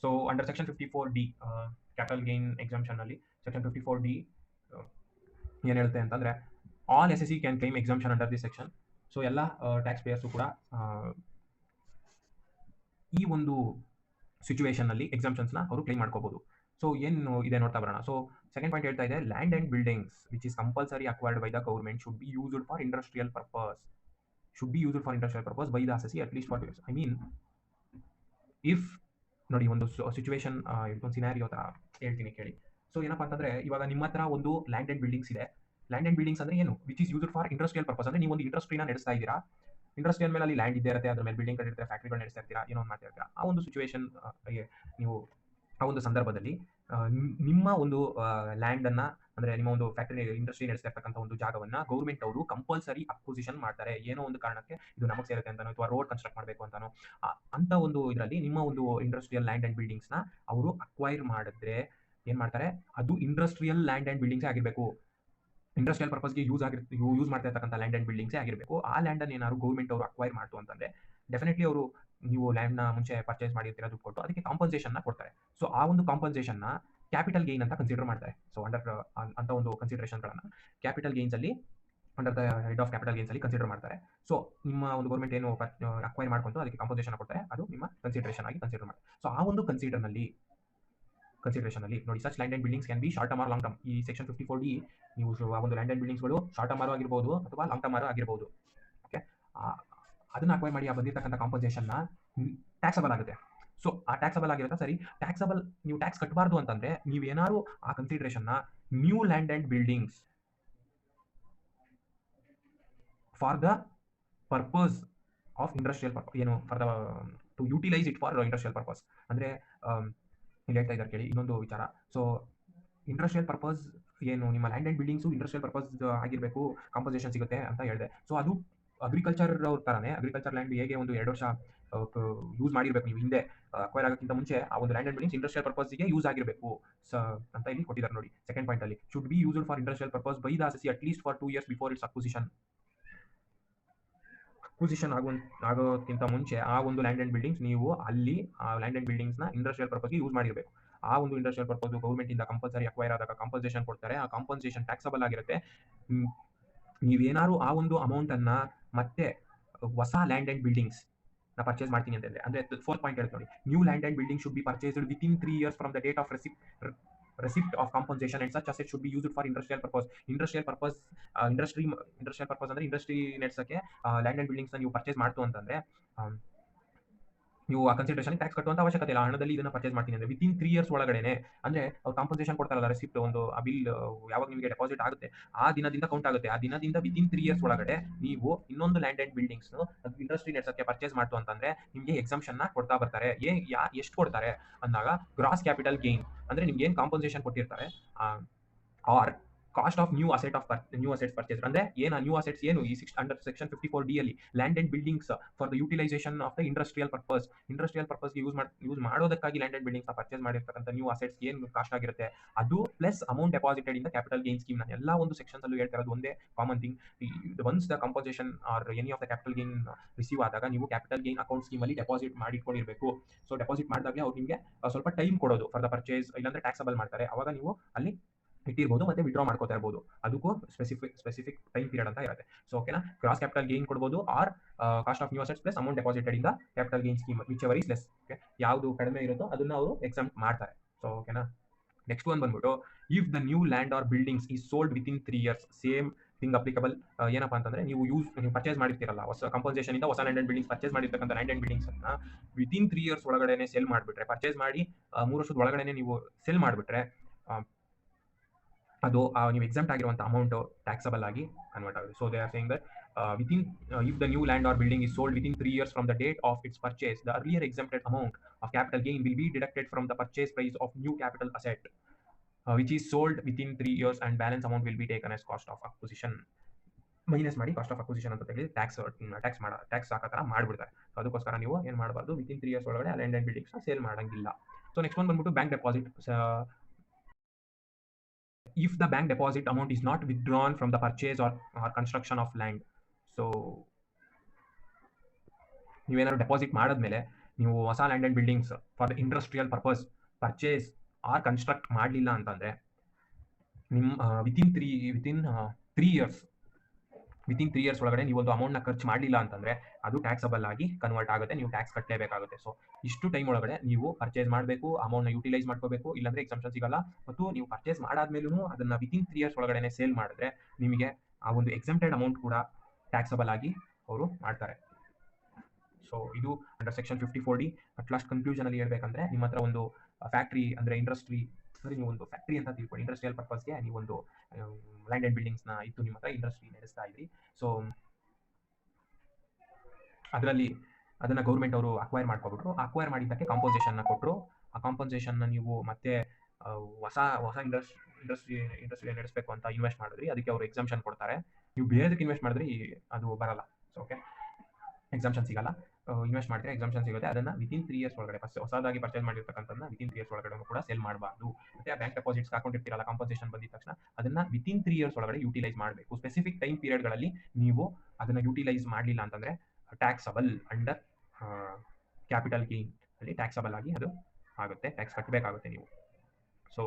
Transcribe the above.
So under section 54D capital gain exemption ಅಲ್ಲಿ section 54D ಏನು ಹೇಳುತ್ತೆ ಅಂತಂದ್ರೆ all assessee can claim exemption under this section. So ಎಲ್ಲ tax payers ಕೂಡ ಈ ಒಂದು ಸಿಚುವೇಶನ್ ಅಲ್ಲಿ ಎಕ್ಸಾಮ್ಷನ್ಸ್ನ ಅವರು ಕ್ಲೈಮ್ ಮಾಡ್ಕೋಬಹುದು. ಸೊ ಏನು ಇದೆ ನೋಡ್ತಾ ಬರೋಣ. ಸೊ ಸೆಕೆಂಡ್ ಪಾಯಿಂಟ್ ಹೇಳ್ತಾ ಇದೆ land and buildings which is compulsory acquired by the government should be used for industrial purpose by the assessee at least for years. I mean if ನೋಡಿ ಒಂದು situation ಒಂದು scenario ತರ ಹೇಳ್ತೀನಿ ಕೇಳಿ. So ಏನಪ್ಪಾ ಅಂತಂದ್ರೆ ಇವಾಗ ನಿಮ್ಮ ಹತ್ರ ಒಂದು ಲ್ಯಾಂಡ್ ಅಂಡ್ ಬಿಲ್ಡಿಂಗ್ಸ್ ಇದೆ. ಲ್ಯಾಂಡ್ ಅಂಡ್ ಬಿಲ್ಡಿಂಗ್ಸ್ ಅಂದ್ರೆ ಏನು which is used for industrial purpose ಅಂದ್ರೆ ನೀವು ಒಂದು ಇಂಡಸ್ಟ್ರಿನ ನಡೆಸ್ತಾ ಇದ್ದೀರಾ. ಇಂಡಸ್ಟ್ರಿಯಲ್ ಮೇಲೆ ಅಲ್ಲಿ ಲ್ಯಾಂಡ್ ಇದ್ದೇ ಇರುತ್ತೆ, ಅದ್ರ ಮೇಲೆ ಬಿಲ್ಡಿಂಗ್ ಕಟ್ಟಿರ್ತಾರೆ, ಫ್ಯಾಕ್ಟ್ರಿಗಳು ನಡೆಸ್ತಾ ಇರ್ತೀರಾ, ಏನೋ ಒಂದು ಮಾಡ್ತಾ ಇರ್ತೀರಾ. ಆ ಒಂದು ಸಿಚುವೇಶನ್ ನೀವು ಆ ಒಂದು ಸಂದರ್ಭದಲ್ಲಿ ನಿಮ್ಮ ಒಂದು ಲ್ಯಾಂಡ್ ಅನ್ನ ಅಂದ್ರೆ ನಿಮ್ಮ ಒಂದು ಫ್ಯಾಕ್ಟರಿ ಇಂಡಸ್ಟ್ರಿ ನಡೆಸ್ತಾ ಇರ್ತಕ್ಕಂಥ ಒಂದು ಜಾಗವನ್ನ ಗೌರ್ಮೆಂಟ್ ಅವರು ಕಂಪಲ್ಸರಿ ಅಕ್ವಿಸಿಷನ್ ಮಾಡ್ತಾರೆ. ಏನೋ ಒಂದು ಕಾರಣಕ್ಕೆ ಇದು ನಮಗೆ ಸೇರುತ್ತೆ ಅಂತಾನೋ ಅಥವಾ ರೋಡ್ ಕನ್ಸ್ಟ್ರಕ್ಟ್ ಮಾಡಬೇಕು ಅಂತಾನೋ ಅಂತ ಒಂದು ಇದರಲ್ಲಿ ನಿಮ್ಮ ಒಂದು ಇಂಡಸ್ಟ್ರಿಯಲ್ ಲ್ಯಾಂಡ್ ಅಂಡ್ ಬಿಲ್ಡಿಂಗ್ಸ್ ನ ಅವರು ಅಕ್ವೈರ್ ಮಾಡಿದ್ರೆ ಏನ್ ಮಾಡ್ತಾರೆ, ಅದು ಇಂಡಸ್ಟ್ರಿಯಲ್ ಲ್ಯಾಂಡ್ ಅಂಡ್ ಬಿಲ್ಡಿಂಗ್ಸ್ ಆಗಿರಬೇಕು. ಇಂಡಸ್ಟ್ರಿಯಲ್ ಪರ್ಪಸ್ಗೆ ಯೂಸ್ ಮಾಡ್ತಾ ಇರ್ತಕ್ಕಂಥ ಲ್ಯಾಂಡ್ ಅಂಡ್ ಬಿಲ್ಡಿಂಗ್ಸೇ ಆಗಿರಬೇಕು. ಆ ಲ್ಯಾಂಡ್ ಅನ್ನು ಏನಾದ್ರು ಗೌರ್ಮೆಂಟ್ ಅವರು ಅಕ್ವೈರ್ ಮಾಡ್ತು ಅಂತಂದ್ರೆ ಡೆಫಿನೆಟ್ಲಿ ಅವರು ನೀವು ಲ್ಯಾಂಡ್ ನ ಮುಂಚೆ ಪರ್ಚೇಸ್ ಮಾಡಿರ್ತೀರ, ದುಡ್ಡು ಕೊಟ್ಟು ಅದಕ್ಕೆ ಕಾಂಪನ್ಸೇಷನ್ ನ ಕೊಡ್ತಾರೆ. ಸೊ ಆ ಒಂದು ಕಾಂಪನ್ಸೇಷನ್ ನ ಕ್ಯಾಪಿಟಲ್ ಗೇನ್ ಅಂತ ಕನ್ಸಿಡರ್ ಮಾಡ್ತಾರೆ. ಸೊ ಅಂಡರ್ ಅಂತ ಒಂದು ಕನ್ಸಿಡರೇಷನ್ ಗಳನ್ನ ಕ್ಯಾಪಿಟಲ್ ಗೇನ್ಸ್ ಅಲ್ಲಿ under the head of capital gains ಅಲ್ಲಿ ಕನ್ಸಿಡರ್ ಮಾಡ್ತಾರೆ. ಸೊ ನಿಮ್ಮ ಒಂದು ಗೌರ್ಮೆಂಟ್ ಏನು ಅಕ್ವೈರ್ ಮಾಡ್ಕೊಂಡು ಅದಕ್ಕೆ ಕಾಂಪನ್ಸೇಷನ್ ಕೊಡ್ತಾರೆ, ಅದು ನಿಮ್ಮ ಕನ್ಸಿಡರೇಷನ್ ಆಗಿ ಕನ್ಸಿಡರ್ ಮಾಡ್ತಾರೆ. ಸೊ ಆ ಒಂದು ಕನ್ಸಿಡರೇಷನ್ ಅಲ್ಲಿ ನೋಡಿ such land and buildings can be short term or long term. ಈ ಸೆಕ್ಷನ್ 54D ನೀವು ಆ ಒಂದು ಲ್ಯಾಂಡ್ ಅಂಡ್ ಬಿಲ್ಡಿಂಗ್ಸ್ಗಳು ಶಾರ್ಟ್ ಟರ್ಮ್ ಆಗಿರ್ಬೋದು ಅಥವಾ ಲಾಂಗ್ ಟರ್ಮ್ ಆಗಿರ್ಬೋದು. ಓಕೆ, ಅದನ್ನ ಅಕ್ವೈರ್ ಮಾಡಿ ಬಂದಿರತಕ್ಕಂಥ ಕಾಂಪನ್ಸೇಷನ್ ಟ್ಯಾಕ್ಸಬಲ್ ಆಗುತ್ತೆ. ಸೊ ಆ ಟ್ಯಾಕ್ಸಬಲ್ ಆಗಿರುತ್ತೆ. ಸರಿ, ಟ್ಯಾಕ್ಸಬಲ್ ನೀವು ಟ್ಯಾಕ್ಸ್ ಕಟ್ಟಬಾರ್ದು ಅಂತಂದ್ರೆ ನೀವೇನಾದ್ರು ಆ consideration new land and buildings for the purpose of industrial purpose ಏನು for the to utilise it for industrial purpose ಅಂದ್ರೆ ಇಲ್ಲಿ ಹೇಳ್ತಾ ಇದ್ದಾರೆ ಕೇಳಿ ಇನ್ನೊಂದು ವಿಚಾರ. ಸೊ ಇಂಡಸ್ಟ್ರಿಯಲ್ ಪರ್ಪಸ್ ಏನು ನಿಮ್ಮ land and buildings industrial purpose ಆಗಿರಬೇಕು, ಕಾಂಪನ್ಸೇಷನ್ ಸಿಗುತ್ತೆ ಅಂತ ಹೇಳಿದೆ. ಸೊ ಅದು ಅಗ್ರಿಕಲ್ಚರ್ ಅವ್ರ ತರಾನೇ ಅಗ್ರಿಕಲ್ಚರ್ ಲ್ಯಾಂಡ್ ಹೇಗೆ ಒಂದು 2 ವರ್ಷ ಯೂಸ್ ಮಾಡಿರ್ಬೇಕು ನೀವು ಹಿಂದೆ ಅಕ್ವೈರ್ ಆಗೋಕ್ಕಿಂತ ಮುಂಚೆ, ಆ ಒಂದು ಲ್ಯಾಂಡ್ ಅಂಡ್ ಬಿಲ್ಡಿಂಗ್ಸ್ ಇಂಡಸ್ಟ್ರಿಯಲ್ ಪರ್ಪಸ್ಗೆ ಯೂಸ್ ಆಗಿರಬೇಕು ಅಂತ ಇಲ್ಲಿ ಕೊಟ್ಟಿದ್ದಾರೆ ನೋಡಿ. ಸೆಕೆಂಡ್ ಪಾಯಿಂಟ್ ಅಲ್ಲಿ should be used for industrial purpose by the assessee at least for 2 years before its acquisition ಆಗೋಕ್ಕಿಂತ ಮುಂಚೆ ಆ ಒಂದು ಲ್ಯಾಂಡ್ ಅಂಡ್ ಬಿಲ್ಡಿಂಗ್ಸ್ ನೀವು ಅಲ್ಲಿ ಆ ಲ್ಯಾಂಡ್ ಅಂಡ್ ಬಿಲ್ಡಿಂಗ್ಸ್ ನ ಇಂಡಸ್ಟ್ರಿಯಲ್ ಪರ್ಪಸ್ಗೆ ಯೂಸ್ ಮಾಡಿರಬೇಕು. ಆ ಒಂದು ಇಂಡಸ್ಟ್ರಿಯಲ್ ಪರ್ಪಸ್ ಗೌರ್ಮೆಂಟ್ ಇಂದ ಕಂಪಲ್ಸರಿ ಅಕ್ವೈರ್ ಆದಾಗ ಕಾಂಪನ್ಸೇಷನ್ ಕೊಡ್ತಾರೆ. ಆ ಕಾಂಪನ್ಸೇಷನ್ ಟ್ಯಾಕ್ಸಬಲ್ ಆಗಿರುತ್ತೆ. ನೀವೇನಾದ್ರು ಆ ಒಂದು ಅಮೌಂಟ್ ಅನ್ನ ಮತ್ತೆ ಹೊಸ ಲ್ಯಾಂಡ್ ಅಂಡ್ ಬಿಲ್ಡಿಂಗ್ಸ್ ನ ಪರ್ಚೇಸ್ ಮಾಡ್ತೀನಿ ಅಂತಂದ್ರೆ ಅಂದ್ರೆ 4th ಪಾಯಿಂಟ್ ಹೇಳ್ತಾ ನೋಡಿ, new land and building should be purchased within 3 years from the date of receipt of compensation and such asset should be used for industrial purpose. Industrial purpose ಅಂದ್ರೆ industry ನಡೆಸಕ್ಕೆ land and buildings ನೀವು purchase ಮಾಡ್ತು ಅಂತಂದ್ರೆ ನೀವು ಆ consideration tax ಕಟ್ಟುವಂತ ಅವಶ್ಯಕತೆ ಇಲ್ಲ. ಹಣದಲ್ಲಿ ಇದನ್ನ ಪರ್ಚೇಸ್ ಮಾಡ್ತೀನಿ ಅಂದ್ರೆ ವಿತಿನ್ 3 years ಒಳಗಡೆನೆ ಅಂದ್ರೆ ಅವ್ರು ಕಾಂಪನ್ಸೇಷನ್ ಕೊಡ್ತಾರಲ್ಲ, ರೆಸಿಪ್ಟ್ ಒಂದು ಆ ಬಿಲ್ ಯಾವಾಗ ನಿಮಗೆ ಡೆಪಾಸಿಟ್ ಆಗುತ್ತೆ ಆ ದಿನದಿಂದ ಕೌಂಟ್ ಆಗುತ್ತೆ. ಆ ದಿನದಿಂದ ವಿತಿನ್ 3 years ಒಳಗಡೆ ನೀವು ಇನ್ನೊಂದು ಲ್ಯಾಂಡ್ ಅಂಡ್ ಬಿಲ್ಡಿಂಗ್ಸ್ ಇಂಡಸ್ಟ್ರಿ ನಡೆಸಕ್ಕೆ ಪರ್ಚೇಸ್ ಮಾಡ್ತು ಅಂತಂದ್ರೆ ನಿಮಗೆ ಎಕ್ಸಾಮ್ಷನ್ ನ ಕೊಡ್ತಾ ಬರ್ತಾರೆ. ಎಷ್ಟು ಕೊಡ್ತಾರೆ ಅಂದಾಗ ಗ್ರಾಸ್ ಕ್ಯಾಪಿಟಲ್ ಗೇನ್ ಅಂದ್ರೆ ನಿಮ್ಗೆ ಏನ್ ಕಾಂಪನ್ಸೇಷನ್ ಕೊಟ್ಟಿರ್ತಾರೆ R cost of new assets purchase ಅಂದ್ರೆ ಏನು ನ್ಯೂ ಅಸೆಟ್ಸ್ ಏನು ಈ ಅಂಡರ್ ಸೆಕ್ಷನ್ 54D ಅಲ್ಲಿ land and buildings for the utilisation of the industrial purpose use ಮಾಡೋದಕ್ಕಾಗಿ ಲ್ಯಾಂಡ್ ಅಂಡ್ ಬಿಲ್ಡಿಂಗ್ಸ್ ಪರ್ಚೇಸ್ ಮಾಡಿರ್ತಕ್ಕಂಥ ನ್ಯೂ ಅಸೆಟ್ಸ್ ಏನು ಕಾಸ್ಟ್ ಆಗಿರುತ್ತೆ ಅದು plus amount deposited in the capital gain scheme. ನಾನು ಎಲ್ಲ ಒಂದು ಸೆಕ್ಷನ್ಸ್ ಅಲ್ಲೂ ಹೇಳ್ತಾ ಇರೋದು ಒಂದೇ common thing. Once the compensation or any of the capital gain receive ಆದಾಗ ನೀವು ಕ್ಯಾಪಿಟಲ್ ಗೇನ್ ಅಕೌಂಟ್ ಸ್ಕೀಮ್ ಅಲ್ಲಿ ಡೆಪಾಸಿಟ್ ಮಾಡಿಟ್ಕೊಂಡಿರಬೇಕು. ಸೊ ಡೆಪಾಸಿಟ್ ಮಾಡಿದಾಗಲೇ ಅವ್ರು ನಿಮಗೆ ಸ್ವಲ್ಪ ಟೈಮ್ ಕೊಡೋದು ಫಾರ್ ದ ಪರ್ಚೇಸ್, ಇಲ್ಲಾಂದ್ರೆ ಟ್ಯಾಕ್ಸಬಲ್ ಮಾಡ್ತಾರೆ. ಅವಾಗ ನೀವು ಅಲ್ಲಿ ಇಟ್ಟಿರ್ಬೋದು ಮತ್ತೆ ವಿಡ್ರಾ ಮಾಡ್ಕೋತಾ ಇರ್ಬೋದು. ಅದಕ್ಕೂ ಸ್ಪೆಸಿಫಿಕ್ ಟೈಮ್ ಪೀರಿಯಡ್ ಅಂತ ಇರುತ್ತೆ. ಸೊ ಓಕೆನಾ, ಕ್ರಾಸ್ ಕ್ಯಾಪಿಟಲ್ ಗೇನ್ ಕೊಡ್ಬೋದು R cost of new assets plus amount deposited in the capital gain scheme which ever is less. Okay, ಯಾವುದು ಕಡಿಮೆ ಇರುತ್ತೋ ಅದನ್ನ ಅವರು ಎಕ್ಸಾಮ್ ಮಾಡ್ತಾರೆ. ಸೊ ಓಕೆನಾ, ನೆಕ್ಸ್ಟ್ ಒಂದು ಬಂದ್ಬಿಟ್ಟು if the new land or buildings is sold within 3 years same thing applicable. ಏನಪ್ಪಾ ಅಂತಂದ್ರೆ ನೀವು ಪರ್ಚೇಸ್ ಮಾಡಿರ್ತೀರಲ್ಲ ಹೊಸ ಕಾಂಪನ್ಸೇಷನ್ ಇಂದ ಹೊಸ ಲ್ಯಾಂಡ್ ಅಂಡ್ ಬಿಲ್ಡಿಂಗ್ಸ್ ಪರ್ಚೇಸ್ ಮಾಡಿರ್ತಕ್ಕಂಥ ಲ್ಯಾಂಡ್ ಅಂಡ್ ಬಿಲ್ಡಿಂಗ್ಸ್ ಅನ್ನ ವಿತಿನ್ 3 years ಒಳಗಡೆನೆ ಸೇಲ್ ಮಾಡಿಬಿಟ್ರೆ, ಪರ್ಚೇಸ್ ಮಾಡಿ 3 ವರ್ಷದ ಒಳಗಡೆನೆ ನೀವು ಸೇಲ್ ಮಾಡಿಬಿಟ್ರೆ ಅದು ನೀವು ಎಕ್ಸಾಮ್ಟ್ ಆಗಿರುವಂತ ಅಮೌಂಟ್ ಟ್ಯಾಕ್ಸಬಲ್ ಆಗಿ ಕನ್ವರ್ಟ್ ಆಗುತ್ತೆ. So they are saying that if the new land or building is sold within 3 years from the date of its purchase, the earlier exempted amount of capital gain will be deducted from the purchase price of new capital asset which is sold within 3 years and balance amount will be taken as cost of acquisition. Minus ಮಾಡಿ cost of acquisition ಅಂತ ಹೇಳಿ tax ಹಾಕೋ ಥರ ಮಾಡಿಬಿಡ್ತಾರೆ. So ಅದಕ್ಕೋಸ್ಕರ ನೀವು ಏನು ಮಾಡಬಾರ್ದು, ವಿತಿನ್ 3 years ಒಳಗಡೆ ಲ್ಯಾಂಡ್ ಅಂಡ್ ಬಿಲ್ಡಿಂಗ್ಸ್ನ ಸೇಲ್ ಮಾಡಂಗಿಲ್ಲ. ಸೊ ನೆಕ್ಸ್ಟ್ ಒಂದು ಬಂದ್ಬಿಟ್ಟು bank deposit. if the bank deposit amount is not withdrawn from the purchase or construction of land. So ನೀವೇನಾದ್ರು ಡೆಪಾಸಿಟ್ ಮಾಡಿದ್ಮೇಲೆ ನೀವು ಹೊಸ land and buildings for the industrial purpose purchase or construct ಮಾಡಲಿಲ್ಲ ಅಂತಂದರೆ ನಿಮ್ಮ within 3 years ಒಳಗಡೆ ನೀವು ಒಂದು ಅಮೌಂಟ್ನ ಖರ್ಚು ಮಾಡಲಿಲ್ಲ ಅಂತಂದರೆ ಅದು ಟ್ಯಾಕ್ಸಬಲ್ ಆಗಿ ಕನ್ವರ್ಟ್ ಆಗುತ್ತೆ, ನೀವು ಟ್ಯಾಕ್ಸ್ ಕಟ್ಟಲೇಬೇಕಾಗುತ್ತೆ. ಸೊ ಇಷ್ಟು ಟೈಮ್ ಒಳಗಡೆ ನೀವು ಪರ್ಚೇಸ್ ಮಾಡಬೇಕು, ಅಮೌಂಟ್ನ ಯುಟಿಲೈಸ್ ಮಾಡ್ಕೋಬೇಕು, ಇಲ್ಲಾಂದರೆ ಎಕ್ಸಂಪ್ಷನ್ ಸಿಗಲ್ಲ. ಮತ್ತು ನೀವು ಪರ್ಚೇಸ್ ಮಾಡಾದ್ಮೇಲೂ ಅದನ್ನು ವಿತಿನ್ 3 ಇಯರ್ಸ್ ಒಳಗಡೆ ಸೇಲ್ ಮಾಡಿದ್ರೆ ನಿಮಗೆ ಆ ಒಂದು ಎಕ್ಸೆಂಪ್ಟೆಡ್ ಅಮೌಂಟ್ ಕೂಡ ಟ್ಯಾಕ್ಸಬಲ್ ಆಗಿ ಅವರು ಮಾಡ್ತಾರೆ. ಸೊ ಇದು under section 54D. At last ಕನ್ಕ್ಲೂಷನಲ್ಲಿ ಹೇಳ್ಬೇಕಂದ್ರೆ, ನಿಮ್ಮ ಹತ್ರ ಒಂದು ಫ್ಯಾಕ್ಟ್ರಿ ಅಂದರೆ ಇಂಡಸ್ಟ್ರಿ, ನೀವು ಒಂದು ಫ್ಯಾಕ್ಟ್ರಿ ಅಂತ ತಿಳ್ಕೊಳ್ಳಿ, ಇಂಡಸ್ಟ್ರಿಯಲ್ ಪರ್ಪಸ್ಗೆ ನೀವೊಂದು ಲ್ಯಾಂಡ್ ಆ್ಯಂಡ್ ಬಿಲ್ಡಿಂಗ್ಸ್ನ ಇತ್ತು ನಿಮ್ಮ ಹತ್ರ, ಇಂಡಸ್ಟ್ರಿ ನಡೆಸ್ತಾ ಇದ್ರಿ. ಸೊ ಅದರಲ್ಲಿ ಅದನ್ನು ಗೌರ್ಮೆಂಟ್ ಅವರು ಅಕ್ವೈರ್ ಮಾಡ್ಕೊಬಿಟ್ರು. ಅಕ್ವೈರ್ ಮಾಡಿದ್ದಕ್ಕೆ ಕಾಂಪೋಸೇಷನ್ನ ಕೊಟ್ಟರು. ಆ ಕಾಂಪೋಸೇಷನ್ನ ನೀವು ಮತ್ತೆ ಹೊಸ ಇಂಡಸ್ಟ್ರಿ ನಡೆಸಬೇಕು ಅಂತ ಇನ್ವೆಸ್ಟ್ ಮಾಡಿದ್ರಿ, ಅದಕ್ಕೆ ಅವರು ಎಕ್ಸಾಮ್ಷನ್ ಕೊಡ್ತಾರೆ. ನೀವು ಬೇರೆದಕ್ಕೆ ಇನ್ವೆಸ್ಟ್ ಮಾಡಿದ್ರಿ ಅದು ಬರಲ್ಲ. ಸೊ ಓಕೆ, ಎಕ್ಸಾಮ್ಷನ್ ಸಿಗಲ್ಲ. ಇನ್ವೆಸ್ಟ್ ಮಾಡಿದ್ರೆ ಎಕ್ಸಾಮ್ಷನ್ ಸಿಗುತ್ತೆ. ಅದನ್ನು ವಿತಿನ್ 3 ಇಯರ್ಸ್ ಒಳಗಡೆ ಹೊಸದಾಗಿ ಪರ್ಚೇಸ್ ಮಾಡಿರ್ತಕ್ಕಂಥದ್ದನ್ನ ವಿತಿನ್ 3 ಇಯರ್ಸ್ ಒಳಗಡೆ ಕೂಡ ಸೇಲ್ ಮಾಡಬಾರ್ದು. ಮತ್ತೆ ಆ ಬ್ಯಾಂಕ್ ಡೆಪಾಸಿಟ್ಸ್ ಹಾಕೊಂಡಿರ್ತೀರಲ್ಲ, ಕಾಂಪೋಸೇಷನ್ ಬಂದಿದ ತಕ್ಷಣ ಅದನ್ನ ವಿತಿನ್ 3 ಇಯರ್ಸ್ ಒಳಗಡೆ ಯುಟಿಲೈಸ್ ಮಾಡಬೇಕು. ಸ್ಪೆಸಿಫಿಕ್ ಟೈಮ್ ಪೀರಿಯಡ್ಗಳಲ್ಲಿ ನೀವು ಅದನ್ನ ಯುಟಿಲೈಸ್ ಮಾಡಲಿಲ್ಲ ಅಂತಂದ್ರೆ ಟ್ಯಾಕ್ಸಬಲ್ ಅಂಡರ್ ಕ್ಯಾಪಿಟಲ್ ಗೇನ್ ಅಲ್ಲಿ ಟ್ಯಾಕ್ಸಬಲ್ ಆಗಿ ಅದು ಆಗುತ್ತೆ, ಟ್ಯಾಕ್ಸ್ ಕಟ್ಟಬೇಕಾಗುತ್ತೆ ನೀವು. ಸೊ